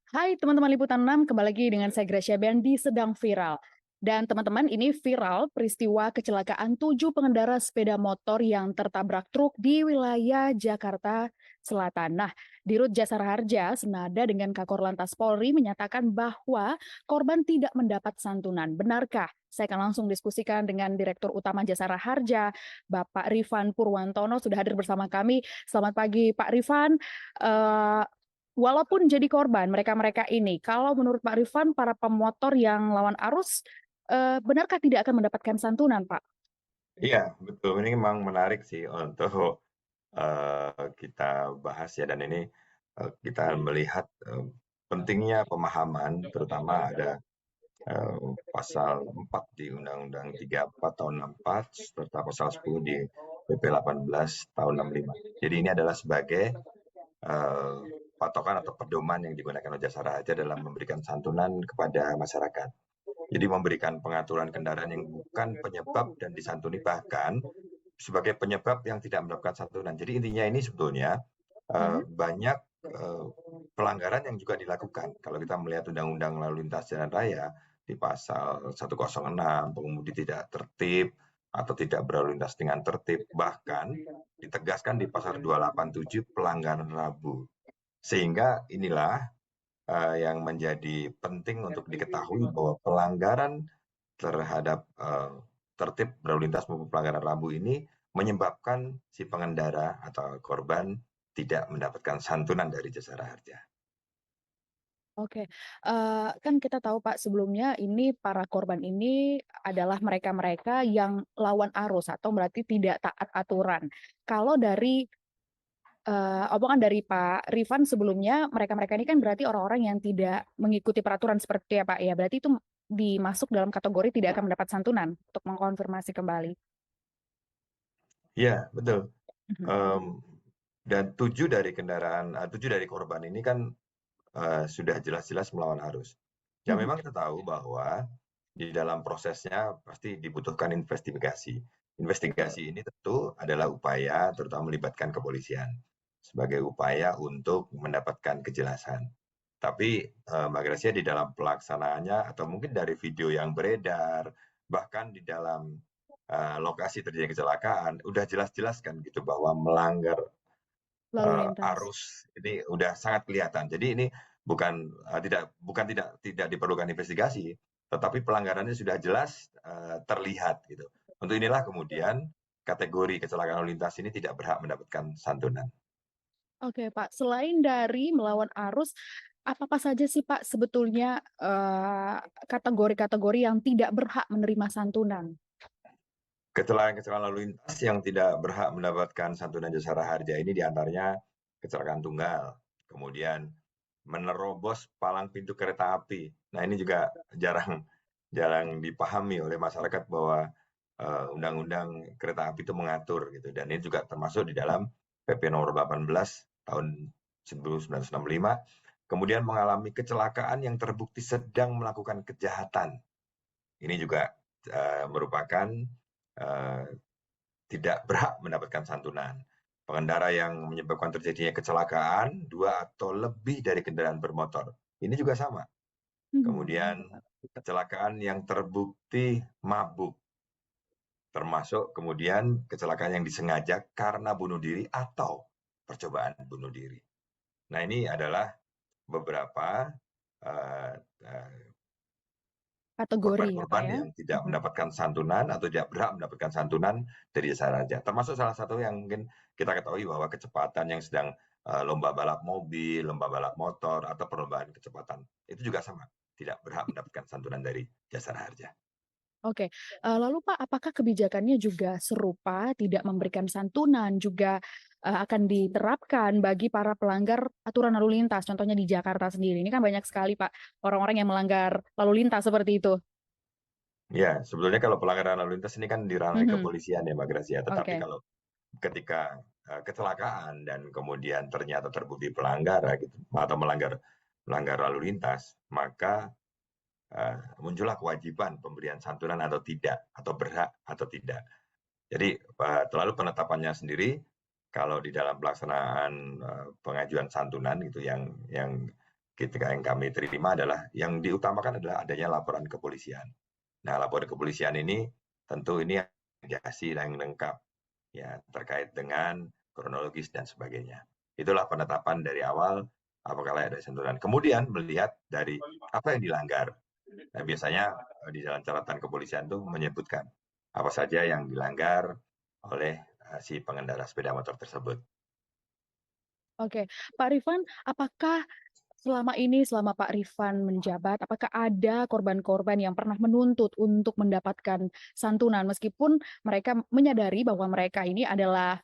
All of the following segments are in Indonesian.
Hai teman-teman Liputan 6, kembali lagi dengan saya Gracia Ben di Sedang Viral. Dan teman-teman, ini viral peristiwa kecelakaan 7 pengendara sepeda motor yang tertabrak truk di wilayah Jakarta Selatan. Nah, Dirut Jasara Harja senada dengan Kakor Lantas Polri menyatakan bahwa korban tidak mendapat santunan. Benarkah? Saya akan langsung diskusikan dengan Direktur Utama Jasara Harja, Bapak Rifan Purwantono, sudah hadir bersama kami. Selamat pagi Pak Rifan. Eh, Walaupun jadi korban mereka-mereka ini, kalau menurut Pak Rifan, para pemotor yang lawan arus, benarkah tidak akan mendapatkan santunan, Pak? Iya, betul. Ini memang menarik sih untuk kita bahas ya, dan ini kita melihat pentingnya pemahaman, terutama ada pasal 4 di Undang-Undang 34 tahun 64 serta pasal 10 di PP 18 tahun 65. Jadi ini adalah sebagai eh, patokan atau pedoman yang digunakan oleh Jasa Raja dalam memberikan santunan kepada masyarakat. Jadi memberikan pengaturan kendaraan yang bukan penyebab dan disantuni, bahkan sebagai penyebab yang tidak mendapatkan santunan. Jadi intinya ini sebetulnya Mhm. banyak pelanggaran yang juga dilakukan. Kalau kita melihat Undang-Undang Lalu Lintas Jalan Raya di pasal 106, pengemudi tidak tertib atau tidak berlalu lintas dengan tertib, bahkan ditegaskan di pasal 287 pelanggaran Rabu. Sehingga inilah yang menjadi penting untuk diketahui bahwa pelanggaran terhadap tertib berlalu lintas maupun pelanggaran rambu ini menyebabkan si pengendara atau korban tidak mendapatkan santunan dari jasara harja. Oke, kan kita tahu Pak, sebelumnya ini para korban ini adalah mereka-mereka yang lawan arus atau berarti tidak taat aturan. Kalau dari, omongan dari Pak Rifan sebelumnya, mereka-mereka ini kan berarti orang-orang yang tidak mengikuti peraturan seperti ya Pak ya, berarti itu dimasuk dalam kategori tidak akan mendapat santunan, untuk mengkonfirmasi kembali? Iya, betul. Mhm. Um, dan 7 dari korban ini kan sudah jelas-jelas melawan arus. Ya Mhm. memang kita tahu bahwa di dalam prosesnya pasti dibutuhkan investigasi. Investigasi ini tentu adalah upaya, terutama melibatkan kepolisian, sebagai upaya untuk mendapatkan kejelasan. Tapi Mbak Gracia, di dalam pelaksanaannya atau mungkin dari video yang beredar, bahkan di dalam lokasi terjadi kecelakaan, udah jelas-jelas kan gitu bahwa melanggar Lalu lintas. arus ini udah sangat kelihatan. Jadi ini bukan tidak diperlukan investigasi, tetapi pelanggarannya sudah jelas terlihat gitu. Untuk inilah kemudian kategori kecelakaan lalu lintas ini tidak berhak mendapatkan santunan. Oke, Pak. Selain dari melawan arus, apa-apa saja sih, Pak, sebetulnya, kategori-kategori yang tidak berhak menerima santunan? Kecelakaan-kecelakaan lalu lintas yang tidak berhak mendapatkan santunan jasara harja ini diantaranya kecelakaan tunggal, kemudian menerobos palang pintu kereta api. Nah ini juga jarang jarang dipahami oleh masyarakat bahwa undang-undang kereta api itu mengatur gitu, dan ini juga termasuk di dalam PP nomor 18 tahun 1965. Kemudian mengalami kecelakaan yang terbukti sedang melakukan kejahatan. Ini juga merupakan eh, tidak berhak mendapatkan santunan. Pengendara yang menyebabkan terjadinya kecelakaan dua atau lebih dari kendaraan bermotor. Ini juga sama. Mhm. Kemudian kecelakaan yang terbukti mabuk, termasuk kemudian kecelakaan yang disengaja karena bunuh diri atau percobaan bunuh diri. Nah ini adalah beberapa uh, uh, Kategori ya, Pak, korban-korban ya? yang tidak Mhm. mendapatkan santunan atau tidak berhak mendapatkan santunan dari jasa raja. Termasuk salah satu yang mungkin kita ketahui bahwa kecepatan yang sedang lomba balap mobil, lomba balap motor, atau perlombaan kecepatan. Itu juga sama, tidak berhak mendapatkan santunan dari jasa harja. Oke, lalu Pak, apakah kebijakannya juga serupa, tidak memberikan santunan, juga, akan diterapkan bagi para pelanggar aturan lalu lintas, contohnya di Jakarta sendiri? Ini kan banyak sekali, Pak, orang-orang yang melanggar lalu lintas seperti itu. Ya, sebetulnya kalau pelanggaran lalu lintas ini kan di ranah Mhm. kepolisian ya, Mbak Gracia. Tetapi Oke. kalau ketika kecelakaan dan kemudian ternyata terbukti pelanggar gitu, atau melanggar melanggar lalu lintas, maka muncullah kewajiban pemberian santunan atau tidak, atau berhak atau tidak. Jadi lalu penetapannya sendiri, kalau di dalam pelaksanaan pengajuan santunan gitu yang ketika yang kami terima adalah yang diutamakan adalah adanya laporan kepolisian. Nah, laporan kepolisian ini tentu ini investigasi yang lengkap ya terkait dengan kronologis dan sebagainya. Itulah penetapan dari awal apakah layak ada santunan. Kemudian melihat dari apa yang dilanggar. Nah, biasanya di dalam catatan kepolisian itu menyebutkan apa saja yang dilanggar oleh si pengendara sepeda motor tersebut. Oke, Pak Rifan, apakah selama Pak Rifan menjabat, apakah ada korban-korban yang pernah menuntut untuk mendapatkan santunan meskipun mereka menyadari bahwa mereka ini adalah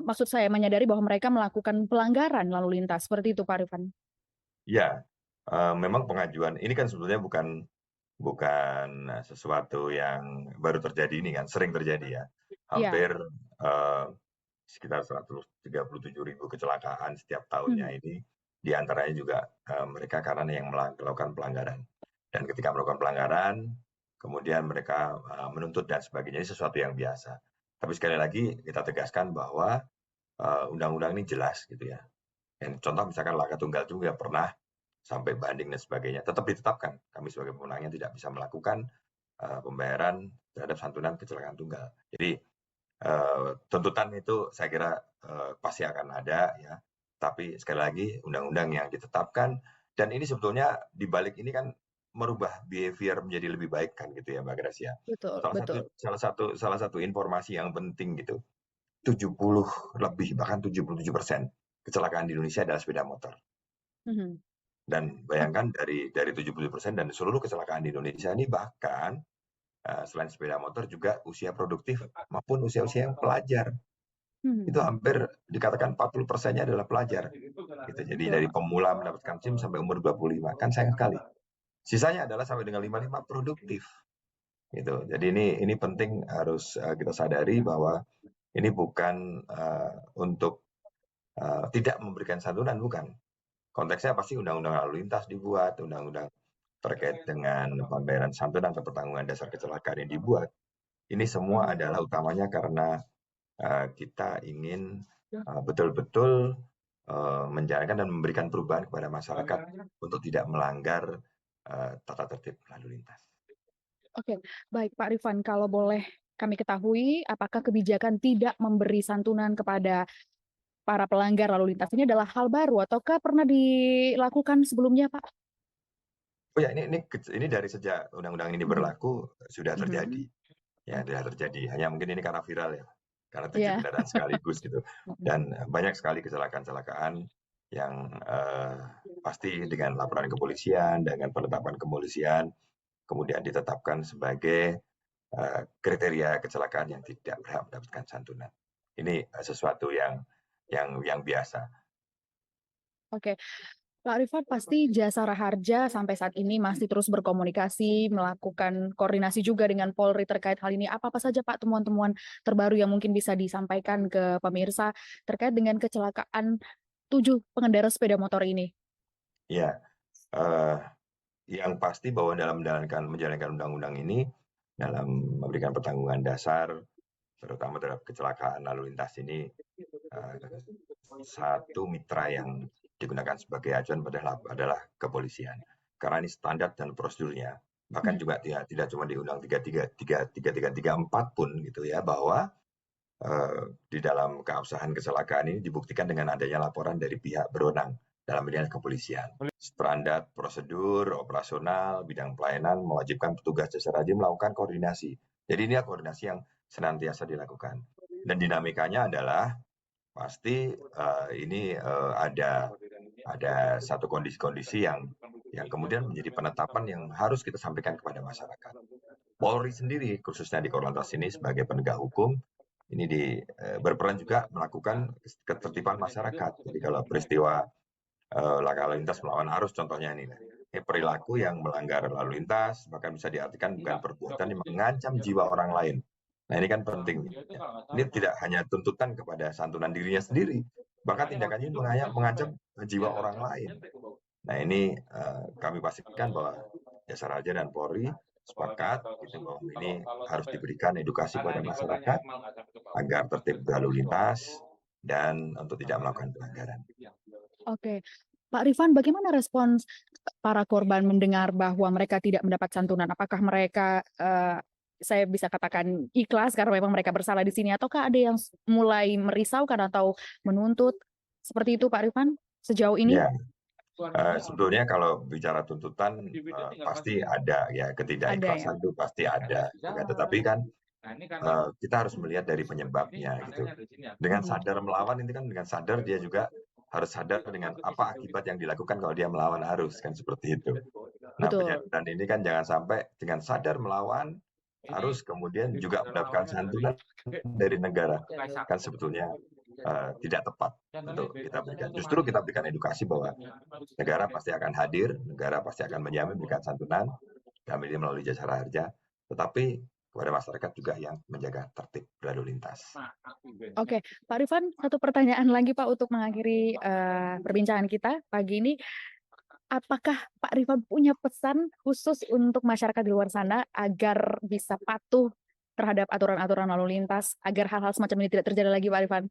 maksud saya menyadari bahwa mereka melakukan pelanggaran lalu lintas, seperti itu Pak Rifan? Ya, memang pengajuan ini kan sebetulnya bukan sesuatu yang baru terjadi, ini kan sering terjadi ya. Iya. Hampir sekitar 137.000 kecelakaan setiap tahunnya ini, di antaranya juga mereka karena yang melakukan pelanggaran. Dan ketika melakukan pelanggaran, kemudian mereka menuntut dan sebagainya, ini sesuatu yang biasa. Tapi sekali lagi kita tegaskan bahwa undang-undang ini jelas gitu ya. Yang contoh misalkan laka tunggal juga pernah sampai banding dan sebagainya, tetap ditetapkan. Kami sebagai pemenangnya tidak bisa melakukan pembayaran terhadap santunan kecelakaan tunggal. Jadi tuntutan itu saya kira pasti akan ada ya. Tapi sekali lagi undang-undang yang ditetapkan dan ini sebetulnya di balik ini kan merubah behavior menjadi lebih baik kan gitu ya Mbak Gracia. Betul, Salah satu betul. salah satu informasi yang penting gitu. 70 lebih bahkan 77% kecelakaan di Indonesia adalah sepeda motor. Mhm. Dan bayangkan dari 70% dan seluruh kecelakaan di Indonesia ini bahkan selain sepeda motor juga usia produktif maupun usia-usia yang pelajar. Itu Mhm. hampir dikatakan 40%-nya adalah pelajar. Gitu. Jadi dari pemula mendapatkan SIM sampai umur 25. Kan sayang sekali. Sisanya adalah sampai dengan 55 produktif. Gitu. Jadi ini penting harus kita sadari bahwa ini bukan untuk tidak memberikan santunan, bukan. Konteksnya pasti undang-undang lalu lintas dibuat, undang-undang terkait dengan pembayaran santunan atau pertanggungan dasar kecelakaan yang dibuat. Ini semua Mhm. adalah utamanya karena kita ingin betul-betul menjalankan dan memberikan perubahan kepada masyarakat untuk tidak melanggar tata tertib lalu lintas. Oke, baik Pak Rifan, kalau boleh kami ketahui, apakah kebijakan tidak memberi santunan kepada para pelanggar lalu lintas ini adalah hal baru ataukah pernah dilakukan sebelumnya, Pak? Oh ya, ini dari sejak undang-undang ini Mhm. berlaku sudah terjadi. Mhm. Ya, sudah terjadi. Hanya mungkin ini karena viral ya, karena 7 Iya. kendaraan sekaligus gitu. Mhm. Dan banyak sekali kecelakaan-kecelakaan yang pasti dengan laporan kepolisian, dengan penetapan kepolisian, kemudian ditetapkan sebagai kriteria kecelakaan yang tidak berhak mendapatkan santunan. Ini sesuatu yang biasa. Oke. Pak Rifat, pasti Jasara Harja sampai saat ini masih terus berkomunikasi, melakukan koordinasi juga dengan Polri terkait hal ini. Apa-apa saja Pak temuan-temuan terbaru yang mungkin bisa disampaikan ke pemirsa terkait dengan kecelakaan 7 pengendara sepeda motor ini? Ya, yang pasti bahwa dalam menjalankan undang-undang ini, dalam memberikan pertanggungan dasar, terutama terhadap kecelakaan lalu lintas ini, satu mitra yang digunakan sebagai acuan adalah kepolisian. Karena ini standar dan prosedurnya. Bahkan juga tidak cuma di Undang 3334 pun gitu ya, bahwa di dalam keabsahan kecelakaan ini dibuktikan dengan adanya laporan dari pihak berwenang dalam bidang kepolisian. Standar prosedur operasional bidang pelayanan mewajibkan petugas jasa raja melakukan koordinasi. Jadi ini koordinasi yang senantiasa dilakukan. Dan dinamikanya adalah pasti ini ada satu kondisi-kondisi yang kemudian menjadi penetapan yang harus kita sampaikan kepada masyarakat. Polri sendiri khususnya di Korlantas ini sebagai penegak hukum ini berperan juga melakukan ketertiban masyarakat. Jadi kalau peristiwa laka lalu lintas melawan arus contohnya ini perilaku yang melanggar lalu lintas bahkan bisa diartikan bukan perbuatan yang mengancam jiwa orang lain. Nah ini kan penting. Ini tidak hanya tuntutan kepada santunan dirinya sendiri, bahkan tindakannya mengancam jiwa orang lain. Nah ini kami pastikan bahwa Jasa Raja dan Polri sepakat gitu bahwa ini harus diberikan edukasi kepada masyarakat agar tertib berlalu lintas dan untuk tidak melakukan pelanggaran. Oke. Pak Rifan, bagaimana respons para korban mendengar bahwa mereka tidak mendapat santunan? Apakah mereka, saya bisa katakan ikhlas karena memang mereka bersalah di sini, ataukah ada yang mulai merisaukan atau menuntut? Seperti itu Pak Rifan, sejauh ini? Ya, sebetulnya kalau bicara tuntutan, pasti ada ya, Ada ya? ketidakikhlasan itu pasti ada gitu kan. Tetapi kan, kita harus melihat dari penyebabnya gitu. Dengan Mhm, sadar melawan ini kan dengan sadar dia juga harus sadar dengan apa akibat yang dilakukan kalau dia melawan arus, kan seperti itu. Nah, betul, penyadaran ini kan jangan sampai dengan sadar melawan arus kemudian juga mendapatkan santunan dari negara, kan sebetulnya, tidak tepat untuk kita berikan. Justru kita berikan edukasi bahwa negara pasti akan hadir, negara pasti akan menjamin memberikan santunan, kami ini melalui jasara harja, tetapi kepada masyarakat juga yang menjaga tertib berlalu lintas. oke. Pak Rifan, satu pertanyaan lagi Pak untuk mengakhiri, perbincangan kita pagi ini. Apakah Pak Rifan punya pesan khusus untuk masyarakat di luar sana agar bisa patuh terhadap aturan-aturan lalu lintas, agar hal-hal semacam ini tidak terjadi lagi Pak Rifan?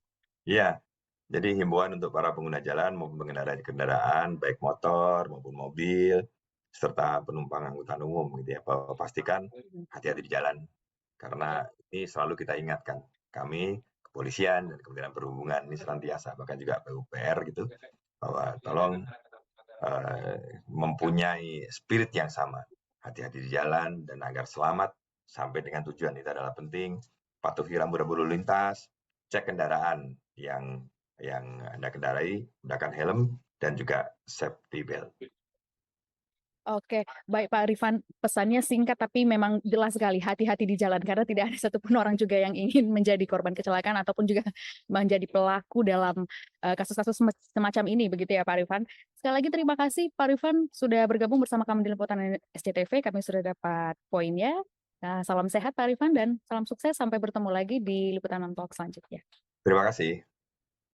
Iya, jadi himbauan untuk para pengguna jalan maupun pengendara kendaraan, baik motor maupun mobil, serta penumpang angkutan umum gitu ya, bahwa pastikan hati-hati di jalan. Karena ini selalu kita ingatkan, kami kepolisian dan Kementerian Perhubungan ini senantiasa, bahkan juga PUPR gitu, bahwa tolong mempunyai spirit yang sama. Hati-hati di jalan dan agar selamat sampai dengan tujuan itu adalah penting. Patuhi rambu-rambu lalu lintas, cek kendaraan yang Anda kendarai, gunakan helm dan juga safety belt. Oke, baik Pak Rifan, pesannya singkat tapi memang jelas sekali, hati-hati di jalan karena tidak ada satupun orang juga yang ingin menjadi korban kecelakaan ataupun juga menjadi pelaku dalam kasus-kasus semacam ini, begitu ya Pak Rifan. Sekali lagi terima kasih Pak Rifan sudah bergabung bersama kami di Liputan SCTV, kami sudah dapat poinnya. Nah, salam sehat Pak Rifan dan salam sukses sampai bertemu lagi di Liputan Talk selanjutnya. Terima kasih.